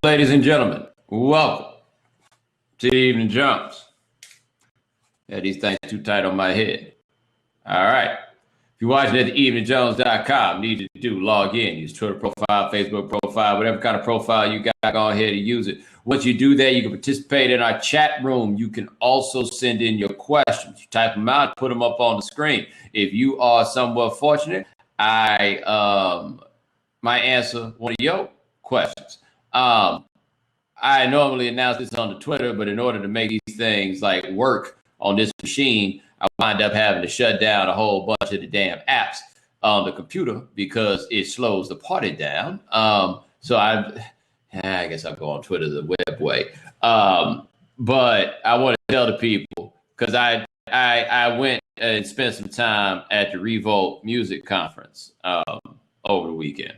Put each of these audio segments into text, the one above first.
Ladies and gentlemen, welcome to the Evening Jumps. Yeah, these things too tight on my head. All right. If you're watching at theeveningjones.com, need you to do log in. Use Twitter profile, Facebook profile, whatever kind of profile you got, go ahead and use it. Once you do that, you can participate in our chat room. You can also send in your questions. You type them out, put them up on the screen. If you are somewhat fortunate, I might answer one of your questions. I normally announce this on the Twitter, but in order to make these things like work on this machine, I wind up having to shut down a whole bunch of the damn apps on the computer because it slows the party down. So I guess I'll go on Twitter the web way. But I want to tell the people because I went and spent some time at the Revolt Music Conference over the weekend.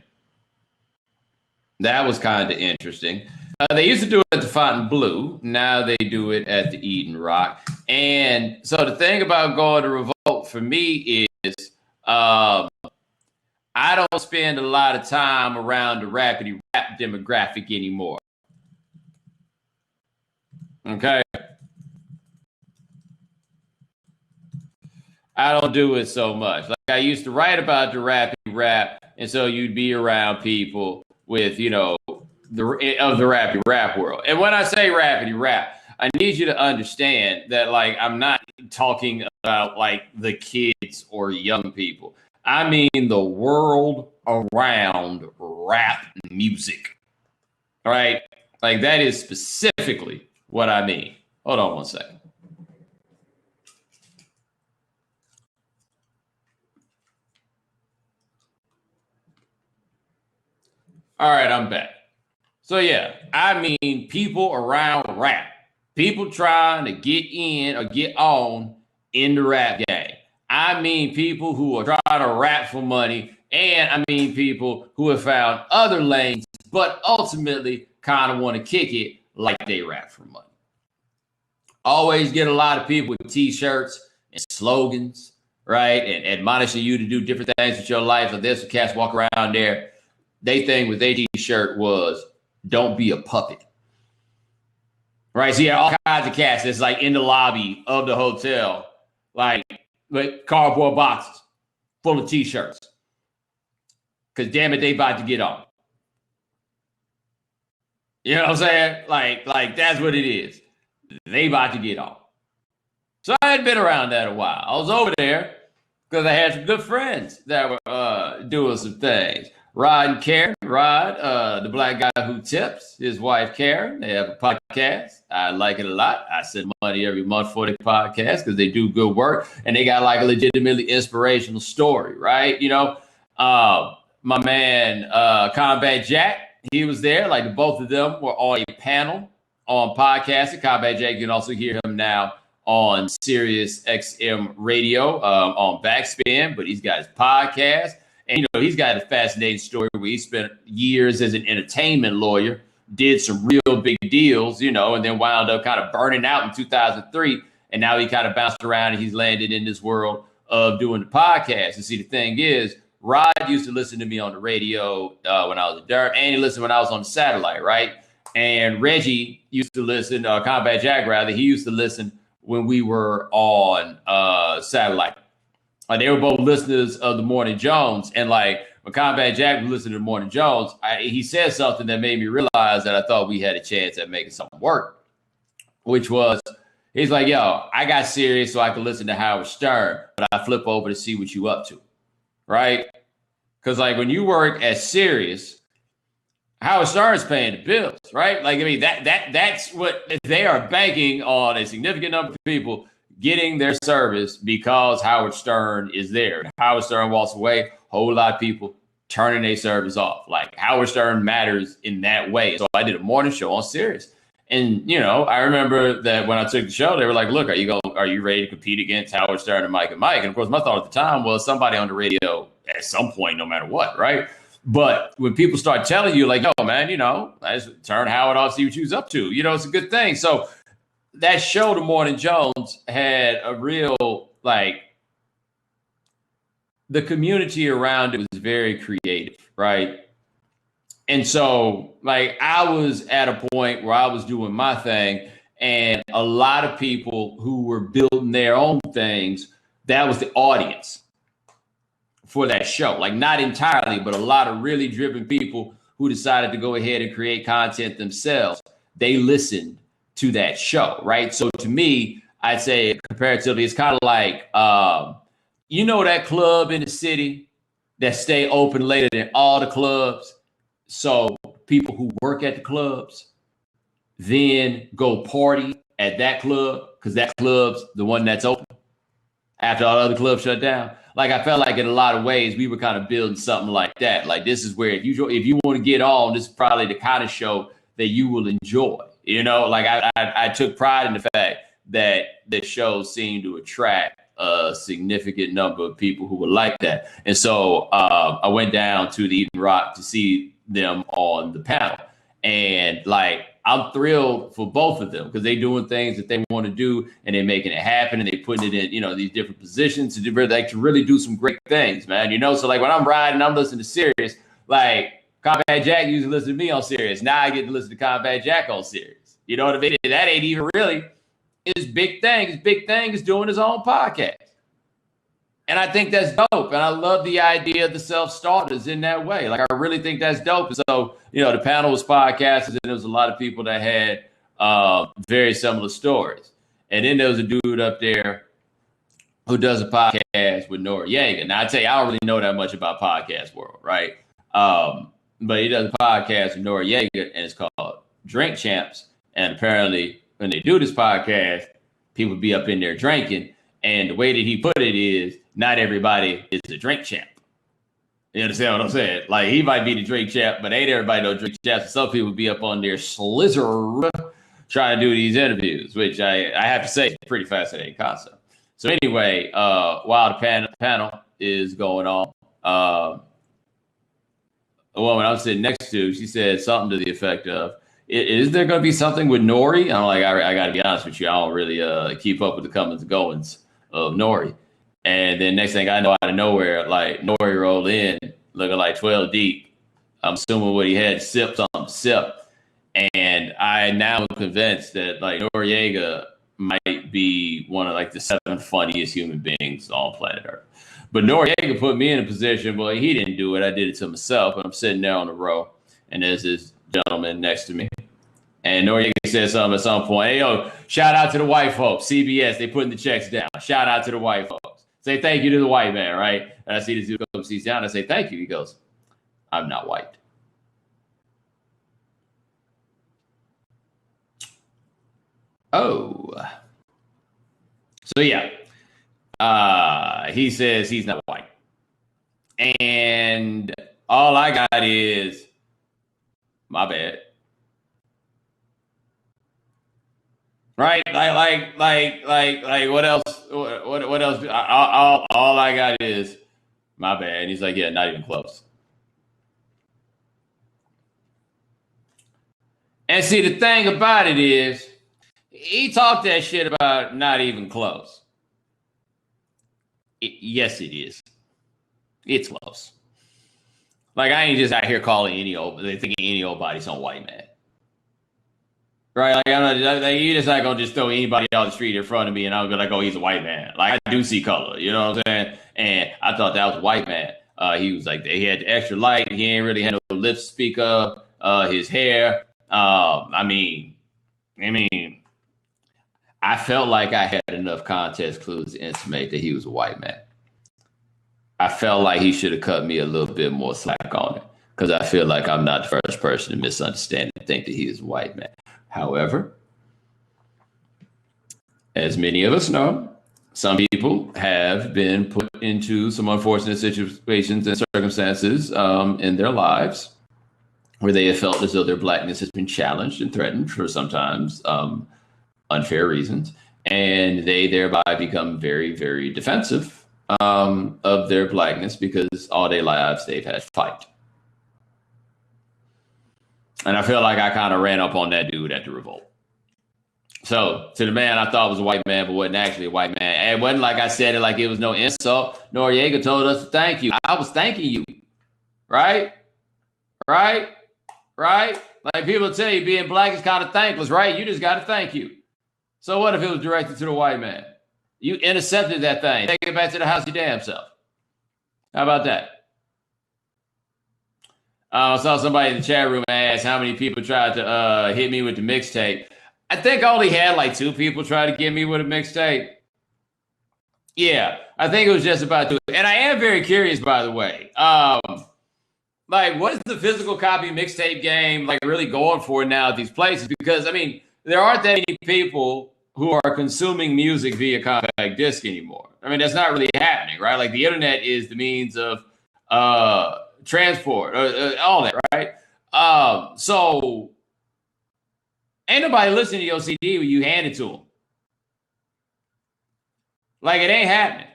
That was kind of interesting. They used to do it at the Fontainebleau. Now they do it at the Eden Rock. And so the thing about going to Revolt for me is I don't spend a lot of time around the rapidy rap demographic anymore. Okay. I don't do it so much. Like I used to write about the rapidy rap. And so you'd be around people with, you know, the rapidy rap world. And when I say rapidy rap, I need you to understand that, like, I'm not talking about like the kids or young people. I mean the world around rap music. All right. Like that is specifically what I mean. Hold on one second. All right, I'm back. So yeah, I mean people around rap, people trying to get in or get on in the rap game. I mean people who are trying to rap for money, and I mean people who have found other lanes, but ultimately kind of want to kick it like they rap for money. Always get a lot of people with t-shirts and slogans, right? And admonishing you to do different things with your life. So there's some cats walk around there. They thing with their t-shirt was, don't be a puppet. Right? So you have all kinds of cats that's like in the lobby of the hotel, like cardboard boxes full of t-shirts. Because damn it, they about to get on. You know what I'm saying? Like that's what it is. They about to get on. So I had been around that a while. I was over there because I had some good friends that were doing some things. Rod and Karen. Rod, the black guy who tips, his wife Karen, they have a podcast. I like it a lot. I send money every month for the podcast because they do good work and they got like a legitimately inspirational story, right? You know, my man Combat Jack, he was there. Like the both of them were on a panel on podcasting. Combat Jack, you can also hear him now on Sirius XM radio on Backspin, but he's got his podcast. And, you know, he's got a fascinating story where he spent years as an entertainment lawyer, did some real big deals, you know, and then wound up kind of burning out in 2003. And now he kind of bounced around and he's landed in this world of doing the podcast. And see, the thing is, Rod used to listen to me on the radio when I was a Durham, and he listened when I was on the satellite, right? And Reggie used to listen, Combat Jack rather, he used to listen when we were on satellite. They were both listeners of the Morning Jones. And like when Combat Jack was listening to Morning Jones, he said something that made me realize that I thought we had a chance at making something work, which was, he's like, yo, I got serious so I could listen to Howard Stern, but I flip over to see what you up to, right? Because like when you work at Sirius, Howard Stern's paying the bills, right? Like, I mean, that's what they are banking on, a significant number of people getting their service because Howard Stern is there. Howard Stern walks away, a whole lot of people turning their service off. Like Howard Stern matters in that way. So I did a morning show on Sirius. And, you know, I remember that when I took the show, they were like, look, are you ready to compete against Howard Stern and Mike and Mike? And of course, my thought at the time was somebody on the radio at some point, no matter what, right? But when people start telling you like, yo, man, you know, I just turn Howard off, see what you was up to. You know, it's a good thing. So that show, The Morning Jones, had a real, like, the community around it was very creative, right? And so, like, I was at a point where I was doing my thing, and a lot of people who were building their own things, that was the audience for that show. Like, not entirely, but a lot of really driven people who decided to go ahead and create content themselves. They listened to that show, right? So to me, I'd say comparatively, it's kind of like, you know, that club in the city that stay open later than all the clubs. So people who work at the clubs then go party at that club because that club's the one that's open after all the other clubs shut down. Like, I felt like in a lot of ways we were kind of building something like that. Like, this is where if you want to get on, this is probably the kind of show that you will enjoy. You know, like I took pride in the fact that the show seemed to attract a significant number of people who would like that. And so I went down to the Eden Rock to see them on the panel. And like, I'm thrilled for both of them because they're doing things that they want to do and they're making it happen and they putting it in, you know, these different positions to really do some great things, man. You know, so like when I'm riding, I'm listening to Sirius, like Combat Jack used to listen to me on Sirius. Now I get to listen to Combat Jack on Sirius. You know what I mean? That ain't even really his big thing. His big thing is doing his own podcast. And I think that's dope. And I love the idea of the self-starters in that way. Like, I really think that's dope. And so, you know, the panel was podcasters, and there was a lot of people that had very similar stories. And then there was a dude up there who does a podcast with Noriega. Now, I tell you, I don't really know that much about podcast world, right? But he does a podcast with Noriega, and it's called Drink Champs. And apparently, when they do this podcast, people be up in there drinking. And the way that he put it is, not everybody is a drink champ. You understand what I'm saying? Like, he might be the drink champ, but ain't everybody no drink champs. Some people be up on their slizzer trying to do these interviews, which I have to say, pretty fascinating concept. So anyway, while the panel is going on, a woman I'm sitting next to, she said something to the effect of, is there going to be something with Nori? I'm like, I got to be honest with you. I don't really keep up with the comings and goings of Nori. And then next thing I know, out of nowhere, like, Nori rolled in looking like 12 deep. I'm assuming what he had sipped on sip. And I now am convinced that, like, Noriega might be one of, like, the 7 funniest human beings on planet Earth. But Noriega put me in a position, well, he didn't do it. I did it to myself. And I'm sitting there on the row, and there's this gentleman next to me. And Noriega said something at some point. Hey, yo, shout out to the white folks. CBS, they putting the checks down. Shout out to the white folks. Say thank you to the white man, right? And I see this dude come seats down. I say, thank you. He goes, I'm not white. Oh. So, yeah. He says he's not white. And all I got is, my bad. Right? Like, what else? What else? All I got is, my bad. And he's like, yeah, not even close. And see, the thing about it is, he talked that shit about not even close. Yes, it is. It's close. Like, I ain't just out here calling thinking any old body some white man. Right? Like, I'm not, like, you're just not going to just throw anybody off the street in front of me and I'll be like, oh, he's a white man. Like, I do see color, you know what I'm saying? And I thought that was a white man. He was like, he had extra light. He ain't really had no lips to speak of. His hair. I mean, I felt like I had enough context clues to intimate that he was a white man. I felt like he should have cut me a little bit more slack on it because I feel like I'm not the first person to misunderstand and think that he is a white man. However, as many of us know, some people have been put into some unfortunate situations and circumstances in their lives where they have felt as though their blackness has been challenged and threatened for sometimes unfair reasons. And they thereby become very, very defensive of their blackness because all their lives they've had to fight. And I feel like I kind of ran up on that dude at the revolt. So to the man I thought was a white man, but wasn't actually a white man. It wasn't like I said it like it was no insult. Noriega told us to thank you. I was thanking you. Right? Right? right? Like people tell you being black is kind of thankless, right? You just got to thank you. So what if it was directed to the white man? You intercepted that thing. Take it back to the house your damn self. How about that? I saw somebody in the chat room ask how many people tried to hit me with the mixtape. I think I only had like 2 people try to get me with a mixtape. Yeah, I think it was just about 2. And I am very curious, by the way. Like, what is the physical copy mixtape game like really going for now at these places? Because I mean, there aren't that many people who are consuming music via compact disc anymore. I mean, that's not really happening, right? Like the internet is the means of transport, all that, right? So ain't nobody listening to your CD when you hand it to them. Like it ain't happening.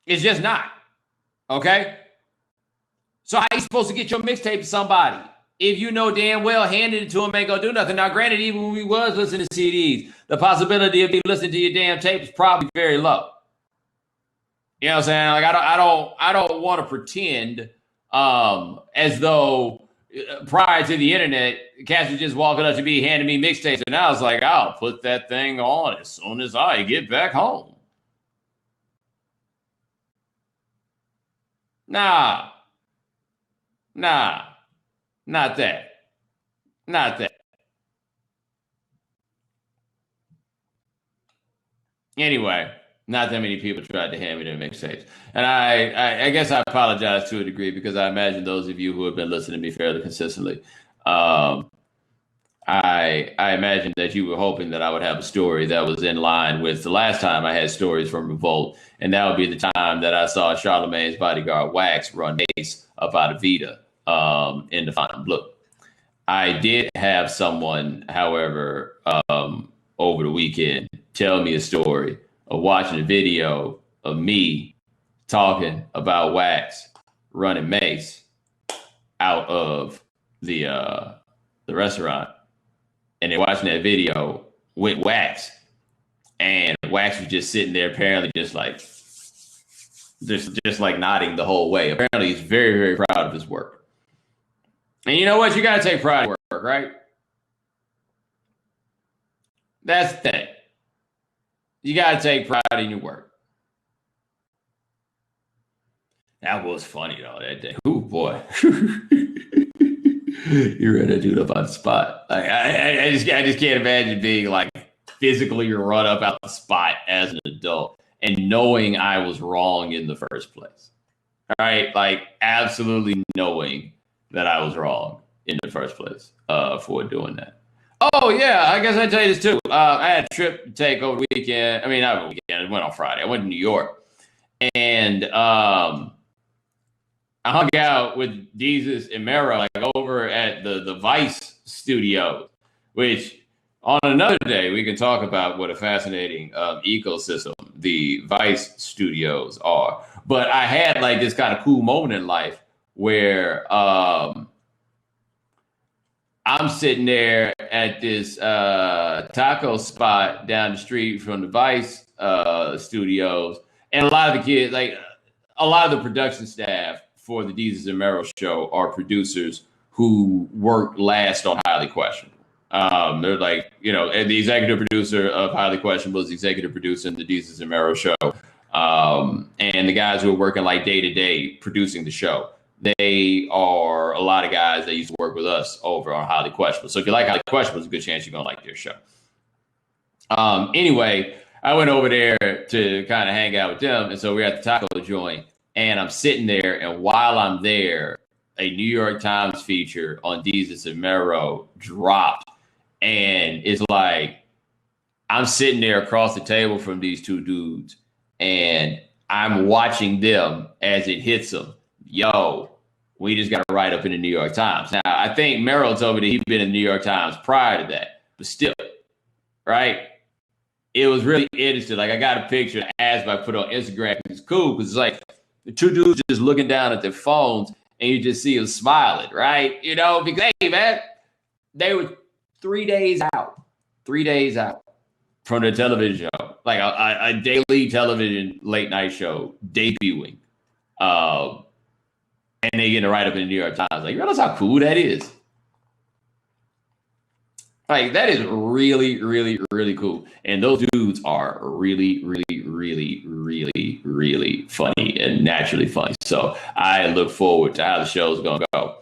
It's just not. Okay? So how you supposed to get your mixtape to somebody if you know damn well handing it to them ain't gonna do nothing? Now, granted, even when we was listening to CDs, the possibility of me listening to your damn tape is probably very low. You know what I'm saying? Like I don't want to pretend as though prior to the internet, cats were just walking up to me, handing me mixtapes, and I was like, I'll put that thing on as soon as I get back home. Nah, not that. Not that. Anyway, not that many people tried to hand me their mixtapes. And I guess I apologize to a degree because I imagine those of you who have been listening to me fairly consistently, I imagine that you were hoping that I would have a story that was in line with the last time I had stories from Revolt, and that would be the time that I saw Charlemagne's bodyguard Wax run Mace up out of Vita in the Final Blue. I did have someone, however, over the weekend tell me a story of watching a video of me talking about Wax running Mace out of the restaurant. And they're watching that video with Wax, and Wax was just sitting there, apparently just like nodding the whole way. Apparently, he's very, very proud of his work. And you know what? You got to take pride in work, right? That's the thing. You got to take pride in your work. That was funny though that day. Ooh, boy. You ran that dude up on the spot. Like, I just can't imagine being like physically run up out the spot as an adult and knowing I was wrong in the first place. All right, like absolutely knowing that I was wrong in the first place for doing that. Oh yeah, I guess I tell you this too. I had a trip to take over the weekend. I mean, not over the weekend. It went on Friday. I went to New York, and I hung out with Jesus and Mero like over at the Vice studio, which on another day we can talk about what a fascinating ecosystem the Vice studios are. But I had like this kind of cool moment in life where I'm sitting there at this taco spot down the street from the Vice studios, and a lot of the kids, like a lot of the production staff for the Jesus and Mero show are producers who worked last on Highly Questionable. They're like, you know, and the executive producer of Highly Questionable is the executive producer in the Jesus and Mero show. And the guys who are working like day to day producing the show, they are a lot of guys that used to work with us over on Highly Questionable. So if you like Highly Questionable, there's a good chance you're going to like their show. Anyway, I went over there to kind of hang out with them. And so we're at the taco joint. And I'm sitting there, and while I'm there, a New York Times feature on Jesus and Mero dropped. And it's like, I'm sitting there across the table from these two dudes, and I'm watching them as it hits them. Yo, we just got a write up in the New York Times. Now, I think Mero told me that he'd been in the New York Times prior to that, but still, right? It was really interesting. Like, I got a picture as I put on Instagram. It's cool because it's like, the two dudes just looking down at their phones, and you just see them smiling, right? You know, because, hey, man, they were 3 days out from the television show, like a daily television late night show debuting. And they get to write up in the New York Times. Like, you realize how cool that is? Like that is really, really, really cool. And those dudes are really, really, really, really, really funny and naturally funny. So I look forward to how the show's gonna go.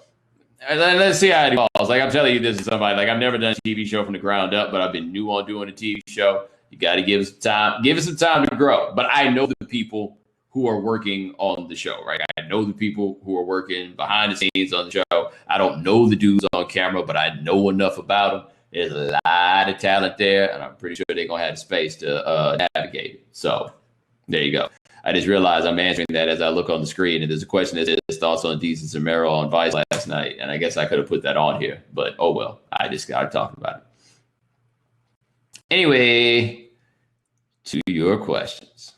And let's see how it evolves. Like I'm telling you, this is somebody like I've never done a TV show from the ground up, but I've been new on doing a TV show. You got to give us some time, give us some time to grow. But I know the people who are working on the show, right? I know the people who are working behind the scenes on the show. I don't know the dudes on camera, but I know enough about them. There's a lot of talent there, and I'm pretty sure they're gonna have the space to navigate it. So there you go. I just realized I'm answering that as I look on the screen, and there's a question that says thoughts on Desus and Mero on Vice last night, and I guess I could have put that on here, but oh well. I just got to talk about it. Anyway, to your questions.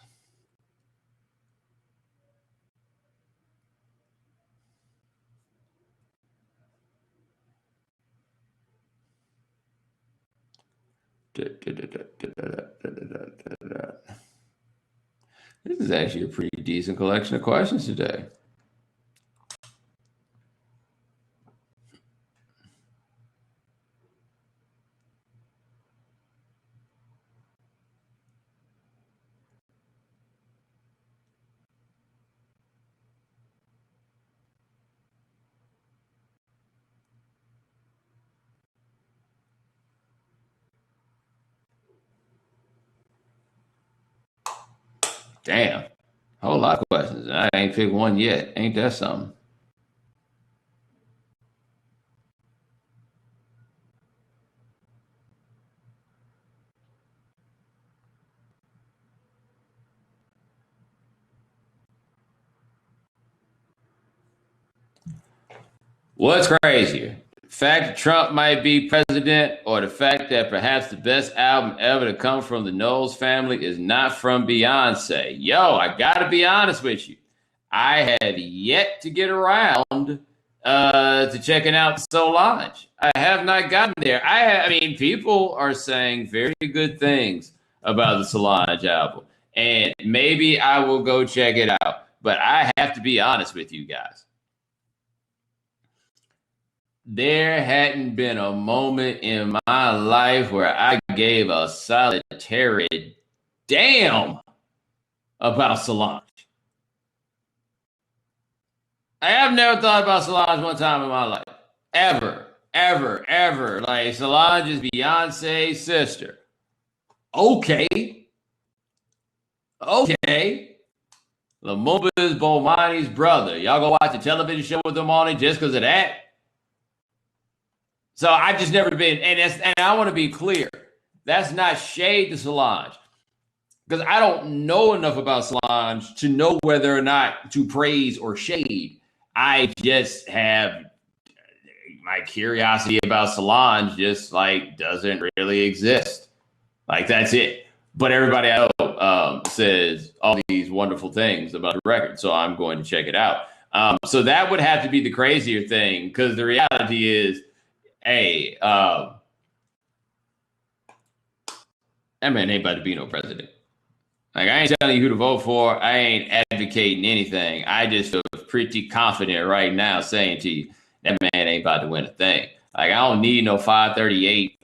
This is actually a pretty decent collection of questions today. Damn. A whole lot of questions. I ain't picked one yet. Ain't that something? What's crazier? The fact that Trump might be president, or the fact that perhaps the best album ever to come from the Knowles family is not from Beyonce? Yo, I gotta be honest with you. I have yet to get around to checking out Solange. I have not gotten there. I mean, people are saying very good things about the Solange album, and maybe I will go check it out. But I have to be honest with you guys. There hadn't been a moment in my life where I gave a solitary damn about Solange. I have never thought about Solange one time in my life. Ever, ever, ever. Like, Solange is Beyonce's sister. Okay. Okay. Lumumba is Bomani's brother. Y'all go watch a television show with them on it just because of that? So I've just never been, and I want to be clear, that's not shade to Solange, because I don't know enough about Solange to know whether or not to praise or shade. I just have my curiosity about Solange just like doesn't really exist. Like that's it. But everybody I know says all these wonderful things about the record, so I'm going to check it out. So that would have to be the crazier thing, because the reality is, hey, that man ain't about to be no president. Like, I ain't telling you who to vote for. I ain't advocating anything. I just feel pretty confident right now saying to you, that man ain't about to win a thing. Like, I don't need no 538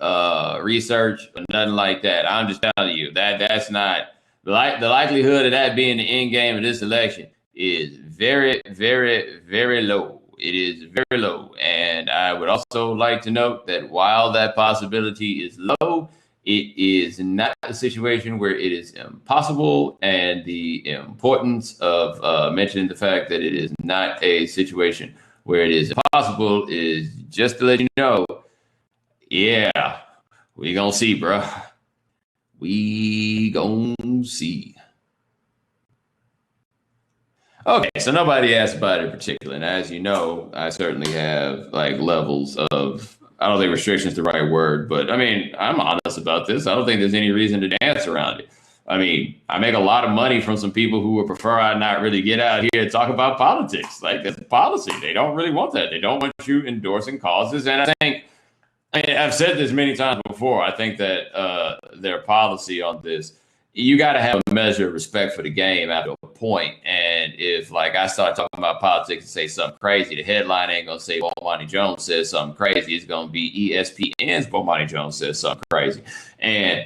research or nothing like that. I'm just telling you that's not the likelihood of that being the end game of this election is very, very, very low. It is very low. And I would also like to note that while that possibility is low, it is not a situation where it is impossible. And the importance of mentioning the fact that it is not a situation where it is impossible is just to let you know, yeah, we gonna see, bro. We gonna see. Okay, so nobody asked about it in particular. And as you know, I certainly have like levels of, I don't think restriction is the right word, but I mean, I'm honest about this. I don't think there's any reason to dance around it. I mean, I make a lot of money from some people who would prefer I not really get out here and talk about politics. Like, that's policy. They don't really want that. They don't want you endorsing causes. And I think, I've said this many times before, I think that their policy on this, you got to have a measure of respect for the game after a point, and if like I start talking about politics and say something crazy, the headline ain't gonna say Bomani Jones says something crazy. It's gonna be ESPN's Bomani Jones says something crazy, and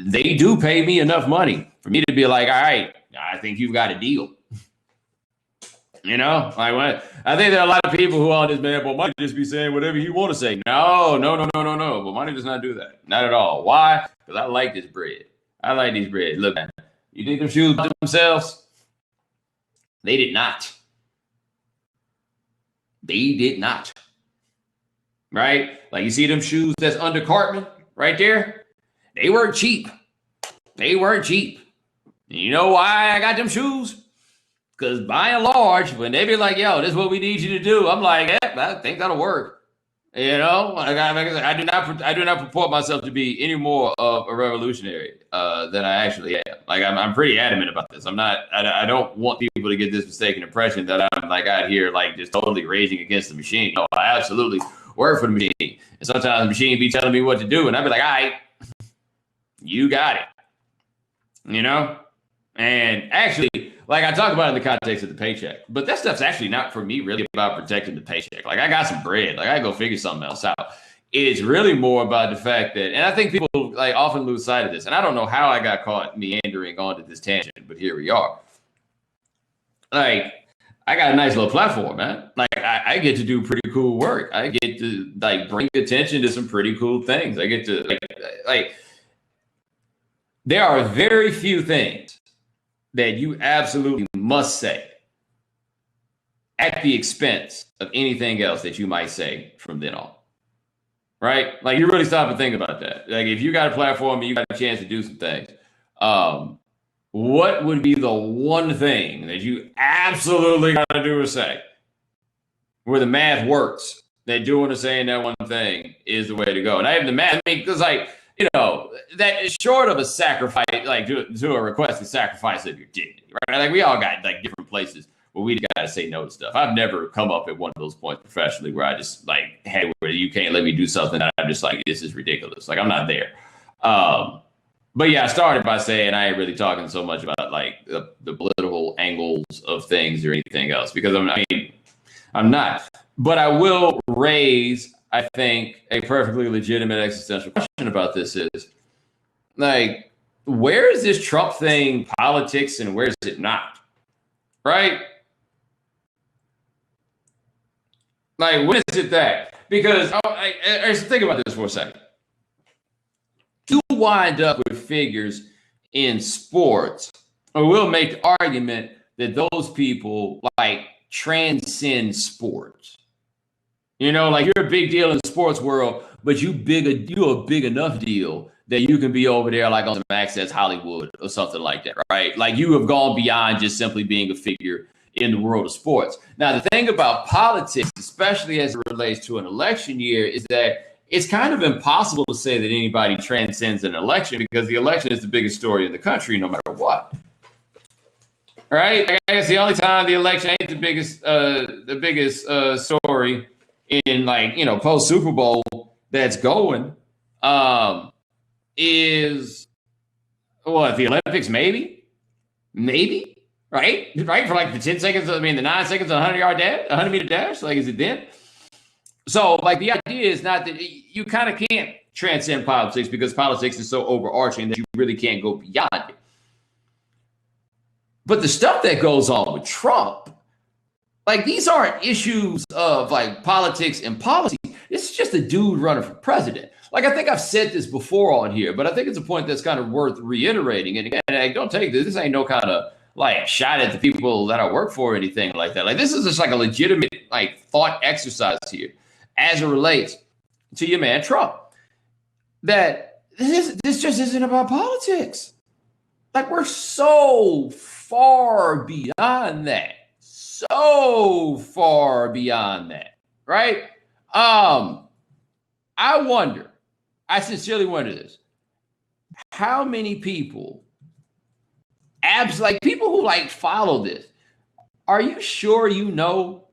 they do pay me enough money for me to be like, all right, I think you've got a deal. You know, like what? I think there are a lot of people who are on this man, Bomani just be saying whatever he want to say. No. Bomani does not do that. Not at all. Why? Because I like this bread. I like these bread. Look, man, you think them shoes bought themselves? They did not. They did not. Right? Like you see them shoes that's under Cartman right there? They weren't cheap. They weren't cheap. And you know why I got them shoes? Because by and large, when they be like, yo, this is what we need you to do, I'm like, I think that'll work. You know, I do not purport myself to be any more of a revolutionary than I actually am. Like I'm pretty adamant about this. I don't want people to get this mistaken impression that I'm like out here like just totally raging against the machine. No, I absolutely work for the machine. And sometimes the machine be telling me what to do, and I'd be like, all right, you got it. You know? And actually, like I talk about it in the context of the paycheck, but that stuff's actually not for me really about protecting the paycheck. Like I got some bread, like I go figure something else out. It's really more about the fact that, and I think people like often lose sight of this, and I don't know how I got caught meandering onto this tangent, but here we are. Like I got a nice little platform, man. Like I get to do pretty cool work. I get to like bring attention to some pretty cool things. I get to like there are very few things that you absolutely must say at the expense of anything else that you might say from then on. Right? Like you really stop and think about that. Like if you got a platform and you got a chance to do some things, what would be the one thing that you absolutely got to do or say where the math works, that doing or saying that one thing is the way to go? And I have the math, I mean, because like, you know, that is short of a sacrifice, like to a requested sacrifice of your dignity, right? Like we all got like different places where we got to say no to stuff. I've never come up at one of those points professionally where I just like, hey, where you can't let me do something that I'm just like, this is ridiculous. Like I'm not there. But yeah, I started by saying I ain't really talking so much about like the political angles of things or anything else because I'm not. But I will raise, I think, a perfectly legitimate existential question about this is like, where is this Trump thing politics and where is it not? Right? Like, when is it that? Because I think about this for a second. You wind up with figures in sports, or we'll make the argument that those people like transcend sports. You know, like you're a big deal in the sports world, but you're a big enough deal that you can be over there like on some Access Hollywood or something like that, right? Like you have gone beyond just simply being a figure in the world of sports. Now, the thing about politics, especially as it relates to an election year, is that it's kind of impossible to say that anybody transcends an election because the election is the biggest story in the country, no matter what. Right? I guess the only time the election ain't the biggest story in like, you know, post Super Bowl that's going is what, the Olympics, maybe, right for like the 10 seconds, the 9 seconds, 100-yard dash, 100-meter dash, like is it then? So like the idea is not that you kind of can't transcend politics because politics is so overarching that you really can't go beyond it. But the stuff that goes on with Trump, like these aren't issues of like politics and policy. This is just a dude running for president. Like I think I've said this before on here, but I think it's a point that's kind of worth reiterating. And again, like, don't take this. This ain't no kind of like shot at the people that I work for or anything like that. Like this is just like a legitimate like thought exercise here as it relates to your man Trump. That this just isn't about politics. Like we're so far beyond that. So far beyond that, right? I sincerely wonder this. How many people, like people who like follow this, are you sure you know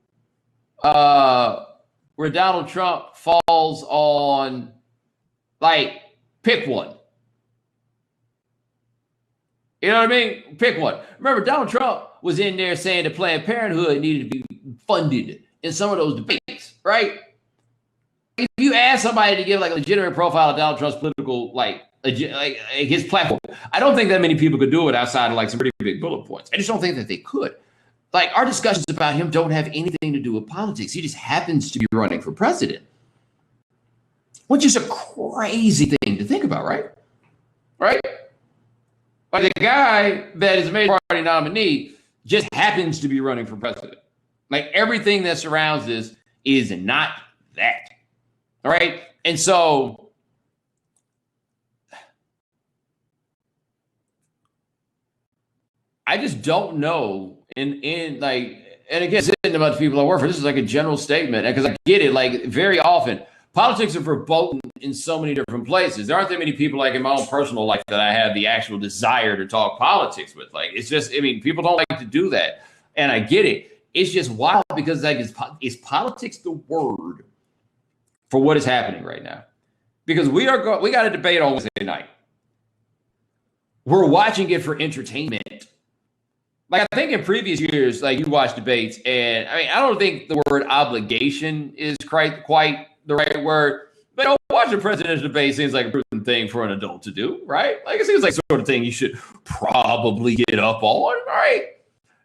where Donald Trump falls on, like, pick one. You know what I mean? Pick one. Remember, Donald Trump was in there saying that Planned Parenthood needed to be funded in some of those debates, right? If you ask somebody to give like a legitimate profile of Donald Trump's political, like his platform, I don't think that many people could do it outside of like some pretty big bullet points. I just don't think that they could. Like our discussions about him don't have anything to do with politics. He just happens to be running for president, which is a crazy thing to think about, right? Right? Like the guy that is a major party nominee just happens to be running for president. Like everything that surrounds this is not that. All right. And so I just don't know. And again, sitting about the people I work for, this is like a general statement because I get it. Like very often, politics are verboten in so many different places. There aren't that many people like in my own personal life that I have the actual desire to talk politics with. Like it's just, I mean, people don't like to do that, and I get it. It's just wild because like is politics the word for what is happening right now? Because we got a debate on Wednesday night. We're watching it for entertainment. Like I think in previous years, like you watch debates, and I mean, I don't think the word obligation is quite the right word, but watching a presidential debate seems like a prudent thing for an adult to do, right? Like it seems like sort of thing you should probably get up on, right?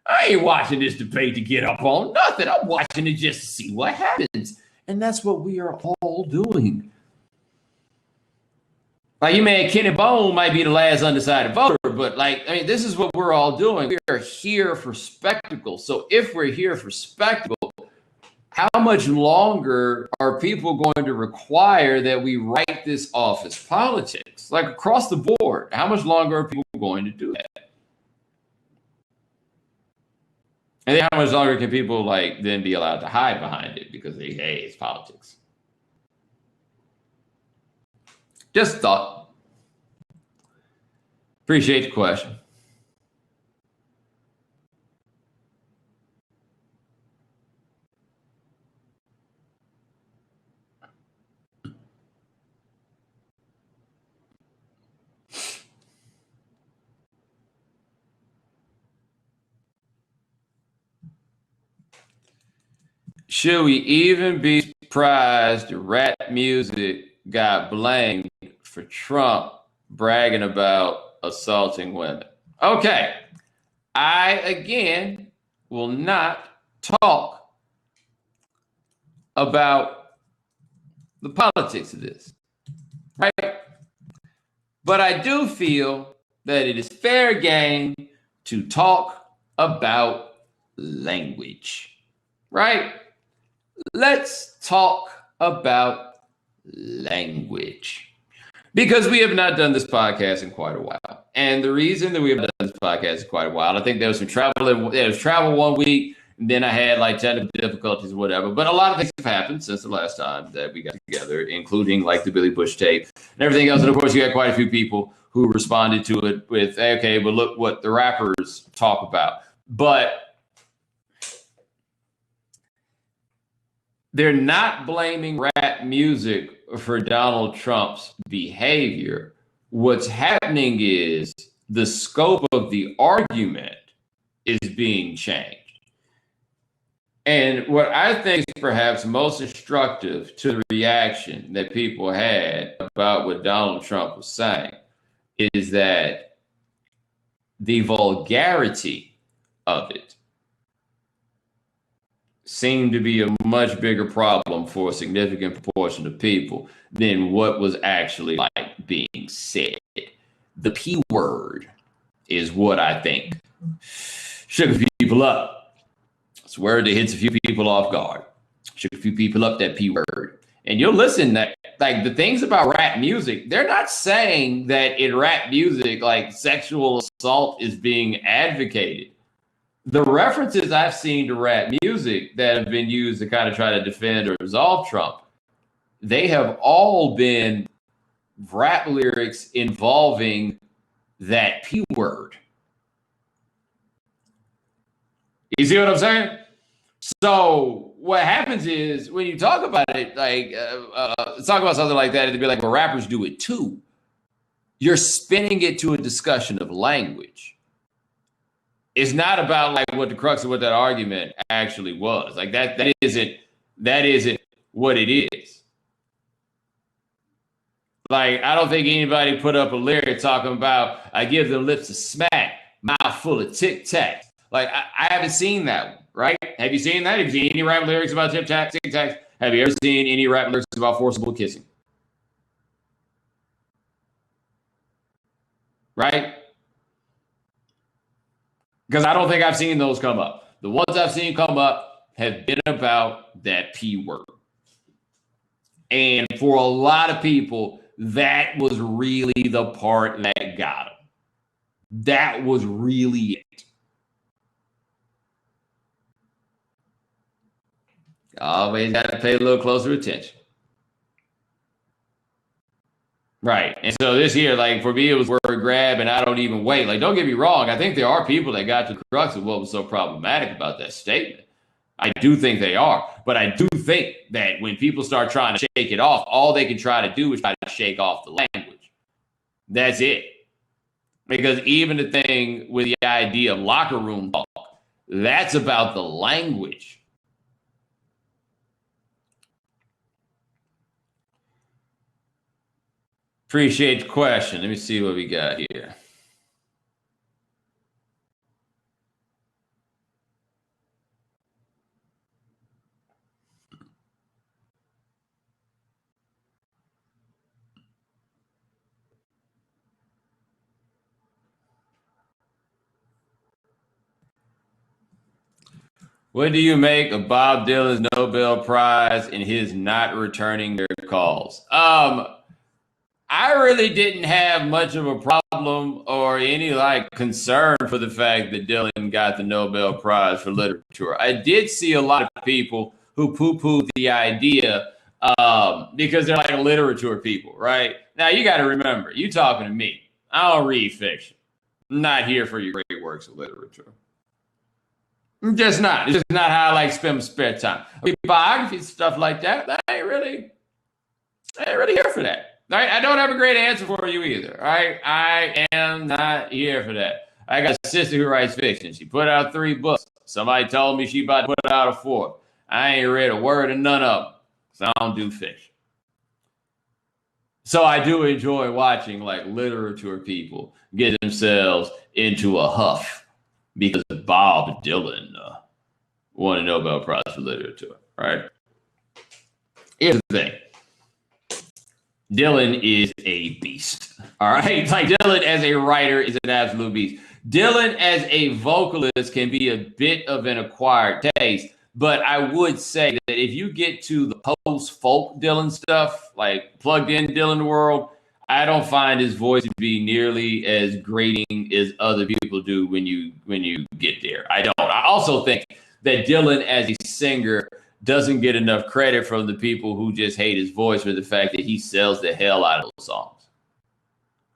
I ain't watching this debate to get up on nothing. I'm watching it just to see what happens. And that's what we are all doing. Like you man, Kenny Bone might be the last undecided voter, but like, I mean, this is what we're all doing. We are here for spectacle. So if we're here for spectacle, how much longer are people going to require that we write this off as politics? Like across the board, how much longer are people going to do that? And then how much longer can people like then be allowed to hide behind it because hey, it's politics? Just thought. Appreciate the question. Should we even be surprised rap music got blamed for Trump bragging about assaulting women? Okay. I, again, will not talk about the politics of this, right? But I do feel that it is fair game to talk about language, right? Let's talk about language because we have not done this podcast in quite a while. And the reason that we have done this podcast in quite a while, I think there was some travel. There was travel one week, and then I had like technical difficulties or whatever. But a lot of things have happened since the last time that we got together, including like the Billy Bush tape and everything else. And of course, you had quite a few people who responded to it with, okay, but look what the rappers talk about. But they're not blaming rap music for Donald Trump's behavior. What's happening is the scope of the argument is being changed. And what I think is perhaps most instructive to the reaction that people had about what Donald Trump was saying is that the vulgarity of it seemed to be a much bigger problem for a significant proportion of people than what was actually like being said. The P word is what I think shook a few people up. It's a word that hits a few people off guard. Shook a few people up, that P word. And you'll listen that like the things about rap music, they're not saying that in rap music, like sexual assault is being advocated. The references I've seen to rap music that have been used to kind of try to defend or absolve Trump, they have all been rap lyrics involving that P word. You see what I'm saying? So what happens is when you talk about it, like talk about something like that, it'd be like, well, rappers do it too. you're spinning it to a discussion of language. It's not about like what the crux of what that argument actually was. Like that isn't what it is. Like, I don't think anybody put up a lyric talking about, I give them lips a smack, mouth full of Tic Tacs. Like, I haven't seen that one, right? Have you seen that? Have you seen any rap lyrics about Tic Tacs? Have you ever seen any rap lyrics about forcible kissing? Right? Because I don't think I've seen those come up. The ones I've seen come up have been about that P word. And for a lot of people, that was really the part that got them. That was really it. Always got to pay a little closer attention. Right. And so this year, like, for me, it was word grab, and I don't even wait. Like, don't get me wrong. I think there are people that got to the crux of what was so problematic about that statement. I do think they are. But I do think that when people start trying to shake it off, all they can try to do is try to shake off the language. That's it. Because even the thing with the idea of locker room talk, that's about the language. Appreciate the question. Let me see what we got here. What do you make of Bob Dylan's Nobel Prize and his not returning their calls? I really didn't have much of a problem or any like concern for the fact that Dylan got the Nobel Prize for literature. I did see a lot of people who poo-pooed the idea because they're like literature people, right? Now you got to remember, you talking to me. I don't read fiction. I'm not here for your great works of literature. I'm just not. It's just not how I like spend my spare time. Biographies, stuff like that. I ain't really here for that. Right? I don't have a great answer for you either. Right? I am not here for that. I got a sister who writes fiction. She put out 3 books. Somebody told me she about to put out a 4th. I ain't read a word of none of them. So I don't do fiction. So I do enjoy watching like literature people get themselves into a huff because Bob Dylan won a Nobel Prize for literature. Right? Here's the thing. Dylan is a beast. All right. Like Dylan as a writer is an absolute beast. Dylan as a vocalist can be a bit of an acquired taste, but I would say that if you get to the post-folk Dylan stuff, like plugged in Dylan world, I don't find his voice to be nearly as grating as other people do when you get there. I don't. I also think that Dylan as a singer doesn't get enough credit from the people who just hate his voice for the fact that he sells the hell out of those songs.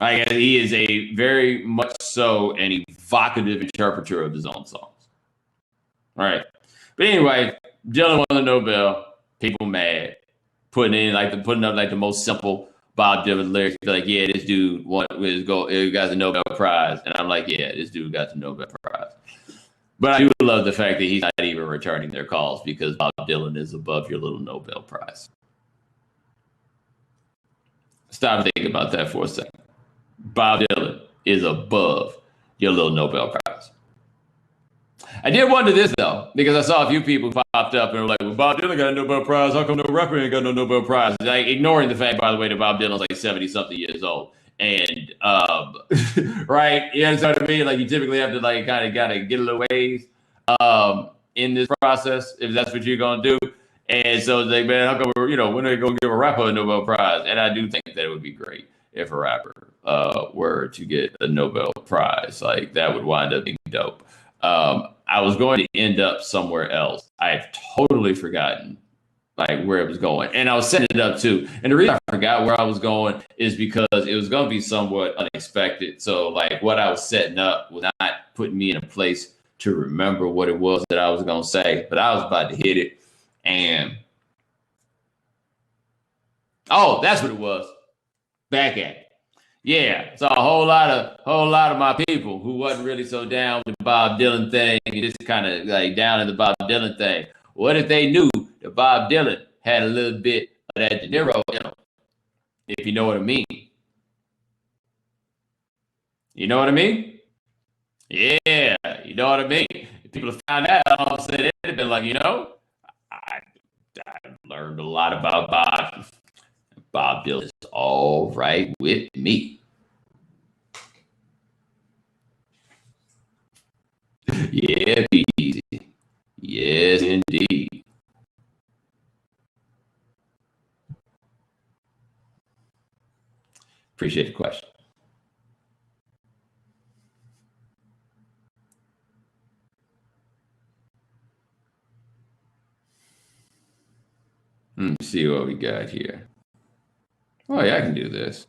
Like, he is a very much so an evocative interpreter of his own songs. All right. But anyway, Dylan won the Nobel. People mad. Putting up like the most simple Bob Dylan lyrics. Like, yeah, this dude got the Nobel Prize. And I'm like, yeah, this dude got the Nobel Prize. But I do love the fact that he's not even returning their calls because Bob Dylan is above your little Nobel Prize. Stop and think about that for a second. Bob Dylan is above your little Nobel Prize. I did wonder this, though, because I saw a few people popped up and were like, well, Bob Dylan got a Nobel Prize. How come no rapper ain't got no Nobel Prize? Like, ignoring the fact, by the way, that Bob Dylan's like 70-something years old. And right, you know what I mean? Like, you typically have to like kind of gotta get a little ways in this process if that's what you're gonna do. And so it's like, man, how come when are they gonna give a rapper a Nobel Prize? And I do think that it would be great if a rapper were to get a Nobel Prize. Like, that would wind up being dope. I was going to end up somewhere else. I've totally forgotten like where it was going. And I was setting it up too. And the reason I forgot where I was going is because it was going to be somewhat unexpected. So like what I was setting up was not putting me in a place to remember what it was that I was going to say, but I was about to hit it. And oh, that's what it was. Back at it. Yeah, so a whole lot of my people who wasn't really so down with the Bob Dylan thing, and just kind of like down in the Bob Dylan thing. What if they knew that Bob Dylan had a little bit of that De Niro in him, if you know what I mean? You know what I mean? Yeah, you know what I mean. If people have found out, all of a sudden they'd have been like, I, I learned a lot about Bob. Bob Dylan is all right with me. Yeah, easy. Yes, indeed. Appreciate the question. Let me see what we got here. Oh, yeah, I can do this.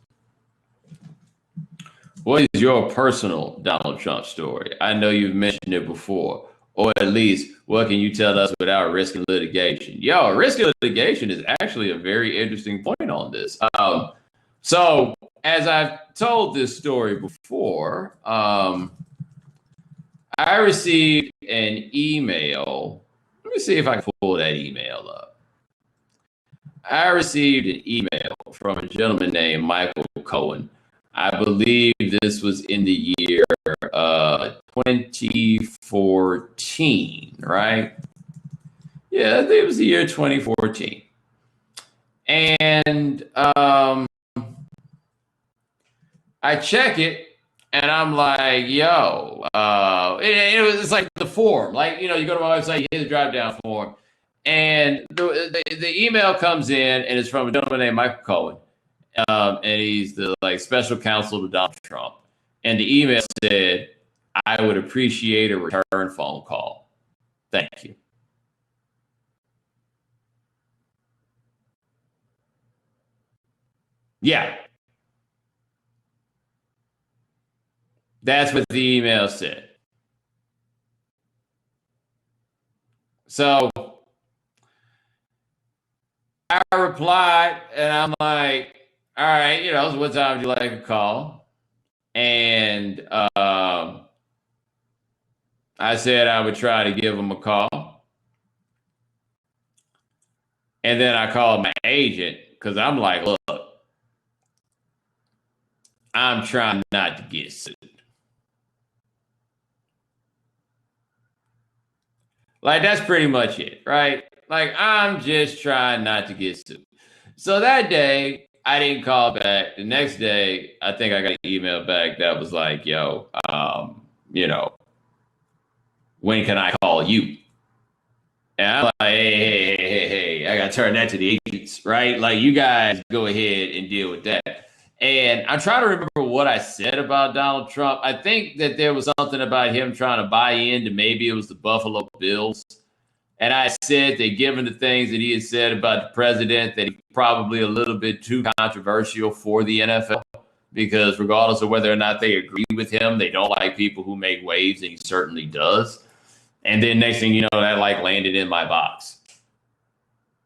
What is your personal Donald Trump story? I know you've mentioned it before, or at least what can you tell us without risking litigation? Yo, risking litigation is actually a very interesting point on this. So, as I've told this story before, I received an email. Let me see if I can pull that email up. I received an email from a gentleman named Michael Cohen. I believe this was in the year 2014, right? Yeah, I think it was the year 2014. And I check it and I'm like, yo, it's like the form. Like, you go to my website, you hit the drop down form. And the email comes in and it's from a gentleman named Michael Cohen. And he's the special counsel to Donald Trump. And the email said, I would appreciate a return phone call. Thank you. Yeah, that's what the email said. So I replied and I'm like, all right, so what time would you like a call? And I said I would try to give him a call. And then I called my agent because I'm like, look, I'm trying not to get sued. Like, that's pretty much it, right? Like, I'm just trying not to get sued. So that day, I didn't call back. The next day, I think I got an email back that was like, yo, when can I call you? And I'm like, hey, I got to turn that to the agents, right? Like, you guys go ahead and deal with that. And I'm trying to remember what I said about Donald Trump. I think that there was something about him trying to buy into maybe it was the Buffalo Bills. And I said that given the things that he had said about the president, that he's probably a little bit too controversial for the NFL because regardless of whether or not they agree with him, they don't like people who make waves, and he certainly does. And then next thing you know, that landed in my box.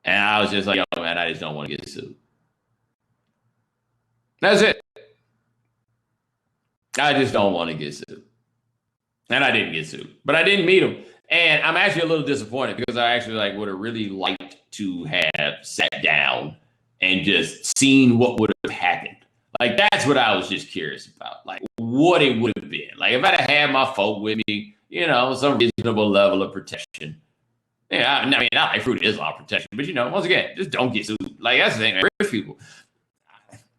And I was just like, yo, man, I just don't want to get sued. That's it. I just don't want to get sued. And I didn't get sued, but I didn't meet him. And I'm actually a little disappointed because I actually would have really liked to have sat down and just seen what would have happened. Like, that's what I was just curious about. Like, what it would have been. Like, if I'd have had my folk with me, some reasonable level of protection. Yeah, I mean, not like fruit Islam protection, but once again, just don't get sued. Like, that's the thing, man. Rich people,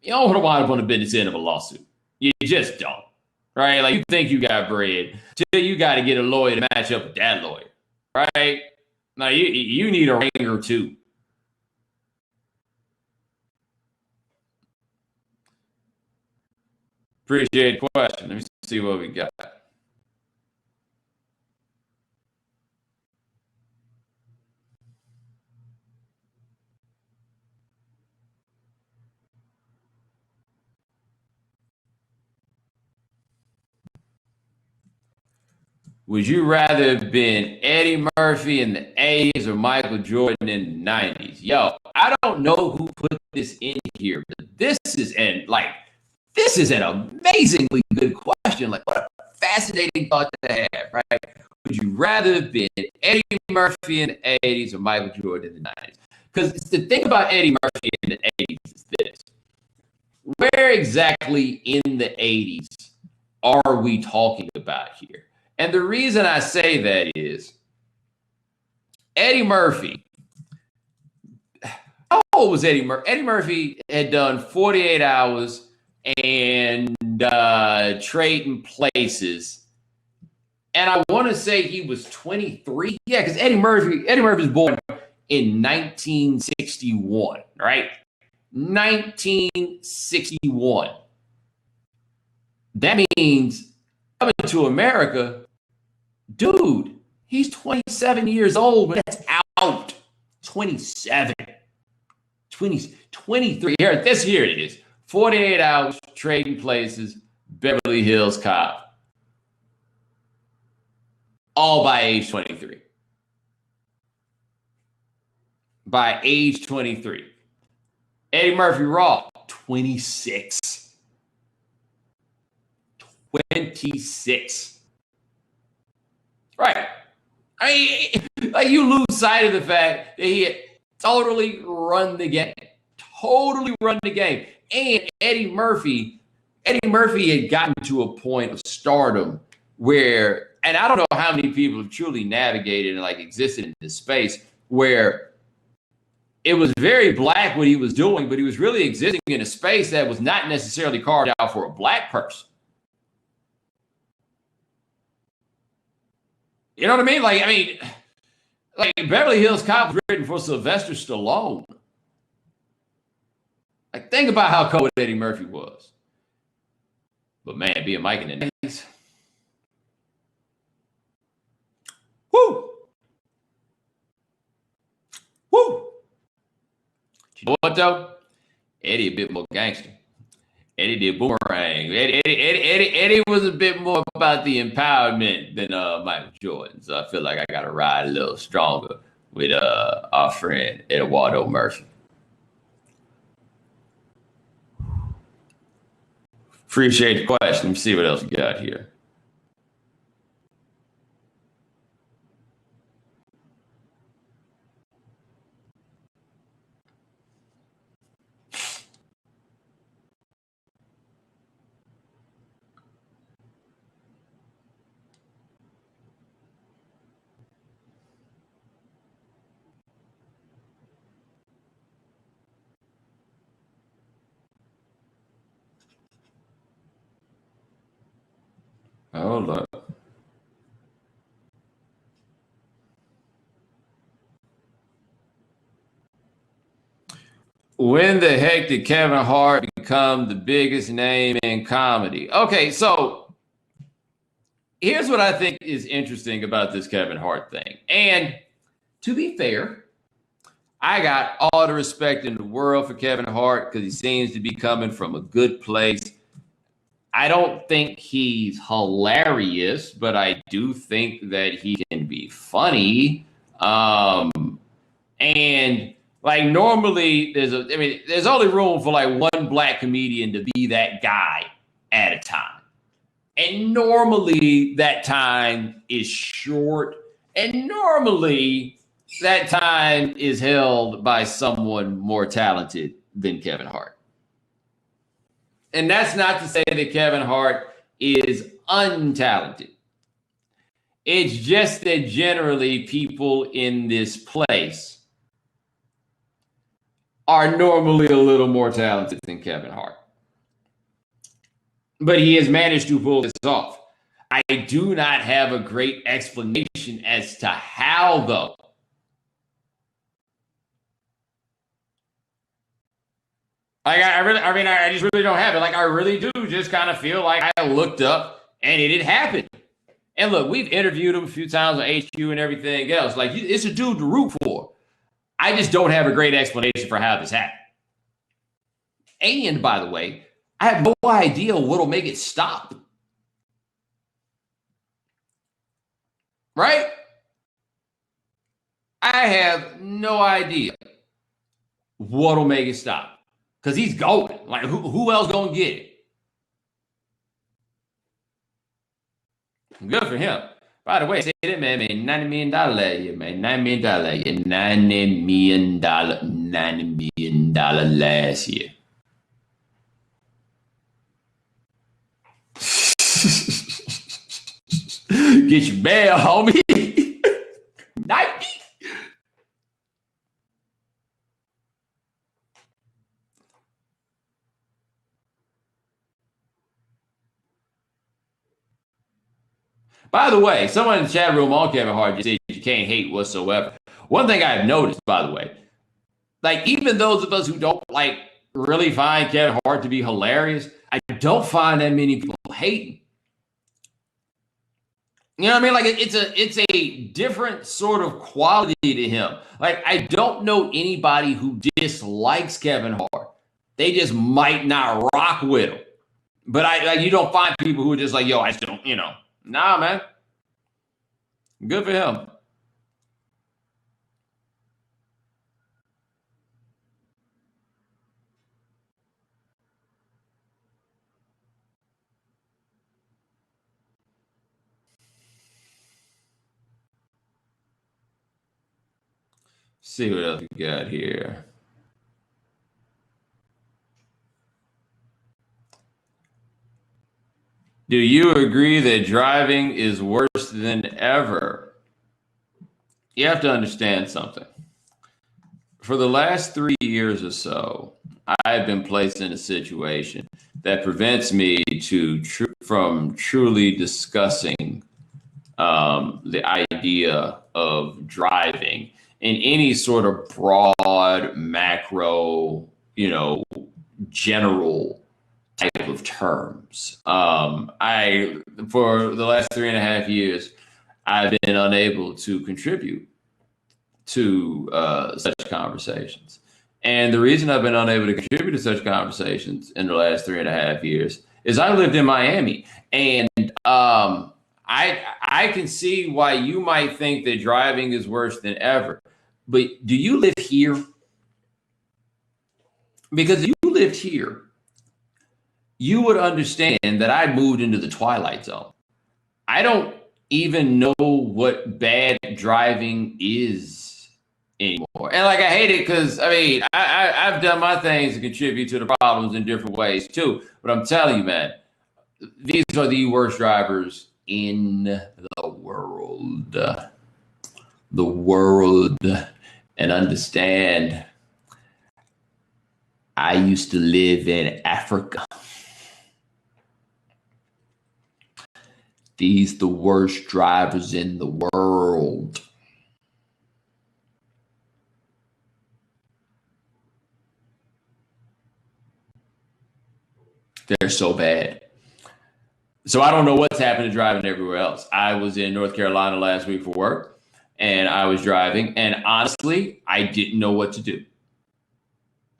you don't want to wind up on the business end of a lawsuit. You just don't. Right? Like, you think you got bread till you got to get a lawyer to match up with that lawyer. Right? Now, you need a ring or two. Appreciate the question. Let me see what we got. Would you rather have been Eddie Murphy in the 80s or Michael Jordan in the 90s? Yo, I don't know who put this in here, but this this is an amazingly good question. Like, what a fascinating thought to have, right? Would you rather have been Eddie Murphy in the 80s or Michael Jordan in the 90s? Because the thing about Eddie Murphy in the 80s is this. Where exactly in the 80s are we talking about here? And the reason I say that is Eddie Murphy. How old was Eddie Murphy? Eddie Murphy had done 48 Hours and Trading Places. And I want to say he was 23. Yeah, because Eddie Murphy was born in 1961, right? 1961. That means coming to America, dude, he's 27 years old. That's out. 27. 23. Here it is. 48 Hours, Trading Places, Beverly Hills Cop. All by age 23. By age 23. Eddie Murphy Raw, 26. 26. Right. I mean, like, you lose sight of the fact that he had totally run the game. And Eddie Murphy had gotten to a point of stardom where, and I don't know how many people have truly navigated and like existed in this space where it was very black what he was doing, but he was really existing in a space that was not necessarily carved out for a black person. You know what I mean? Like Beverly Hills Cop was written for Sylvester Stallone. Like, think about how cold Eddie Murphy was. But man, being Mike in the 90s. Woo! You know what though? Eddie a bit more gangster. Eddie did Boomerang. Eddie was a bit more about the empowerment than Michael Jordan. So I feel like I got to ride a little stronger with our friend Eduardo Murphy. Appreciate the question. Let me see what else we got here. Hold up. When the heck did Kevin Hart become the biggest name in comedy? Okay, so here's what I think is interesting about this Kevin Hart thing. And to be fair, I got all the respect in the world for Kevin Hart because he seems to be coming from a good place. I don't think he's hilarious, but I do think that he can be funny. And like normally there's only room for like one black comedian to be that guy at a time. And normally that time is short. And normally that time is held by someone more talented than Kevin Hart. And that's not to say that Kevin Hart is untalented. It's just that generally people in this place are normally a little more talented than Kevin Hart. But he has managed to pull this off. I do not have a great explanation as to how, though. I just really don't have it. Like, I really do just kind of feel like I looked up and it had happened. And look, we've interviewed him a few times on HQ and everything else. Like, it's a dude to root for. I just don't have a great explanation for how this happened. And by the way, I have no idea what'll make it stop. Right? I have no idea what'll make it stop. Because he's going. Like, who else gonna get it? Good for him. By the way, say that man made $90 million last year, man. $90 million last year. $90 million last year. Get your bail, homie. 90. By the way, someone in the chat room on Kevin Hart just said you can't hate whatsoever. One thing I've noticed, by the way, like even those of us who don't like really find Kevin Hart to be hilarious, I don't find that many people hating. You know what I mean? Like it's a different sort of quality to him. Like I don't know anybody who dislikes Kevin Hart. They just might not rock with him. But you don't find people who are just like, yo, I just don't, Nah, man. Good for him. See what else we got here. Do you agree that driving is worse than ever? You have to understand something. For the last 3 years or so, I've been placed in a situation that prevents me from truly discussing the idea of driving in any sort of broad, macro, general type of terms. For the last 3.5 years, I've been unable to contribute to such conversations. And the reason I've been unable to contribute to such conversations in the last 3.5 years is I lived in Miami. And I can see why you might think that driving is worse than ever. But do you live here? Because if you lived here, you would understand that I moved into the twilight zone. I don't even know what bad driving is anymore. And like I hate it because I've done my things to contribute to the problems in different ways too. But I'm telling you, man, these are the worst drivers in the world. The world. And understand, I used to live in Africa. These the worst drivers in the world. They're so bad. So I don't know what's happened to driving everywhere else. I was in North Carolina last week for work, and I was driving, and honestly, I didn't know what to do.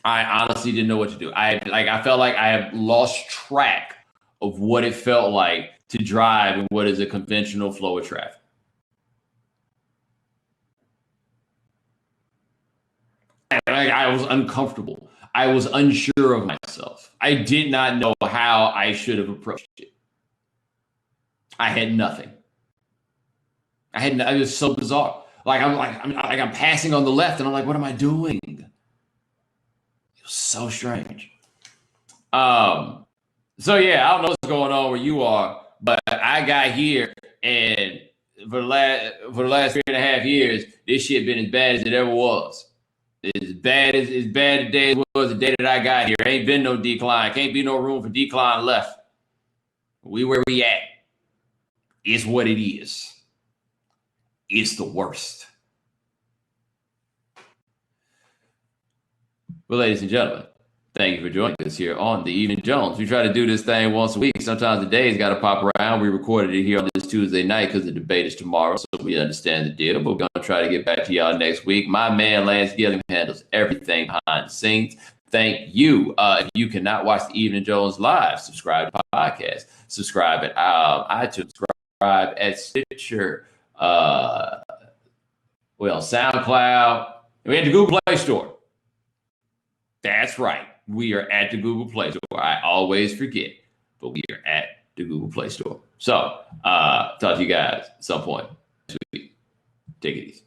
I honestly didn't know what to do. I felt like I have lost track of what it felt like to drive in what is a conventional flow of traffic. I was uncomfortable. I was unsure of myself. I did not know how I should have approached it. I had nothing. It was so bizarre. I'm passing on the left, and I'm like, what am I doing? It was so strange. So yeah, I don't know what's going on where you are, but I got here, and for the last 3.5 years, this shit been as bad as it ever was. As bad today as it was the day that I got here. Ain't been no decline. Can't be no room for decline left. We where we at. It's what it is. It's the worst. Well, ladies and gentlemen, thank you for joining us here on The Evening Jones. We try to do this thing once a week. Sometimes the day's got to pop around. We recorded it here on this Tuesday night because the debate is tomorrow, so we understand the deal. But we're going to try to get back to y'all next week. My man, Lance Gilliam, handles everything behind the scenes. Thank you. If you cannot watch The Evening Jones live, subscribe to the podcast. Subscribe at iTunes. Subscribe at Stitcher. SoundCloud. We had the Google Play Store. That's right. We are at the Google Play Store. I always forget, but we are at the Google Play Store. So talk to you guys at some point this week. Take it easy.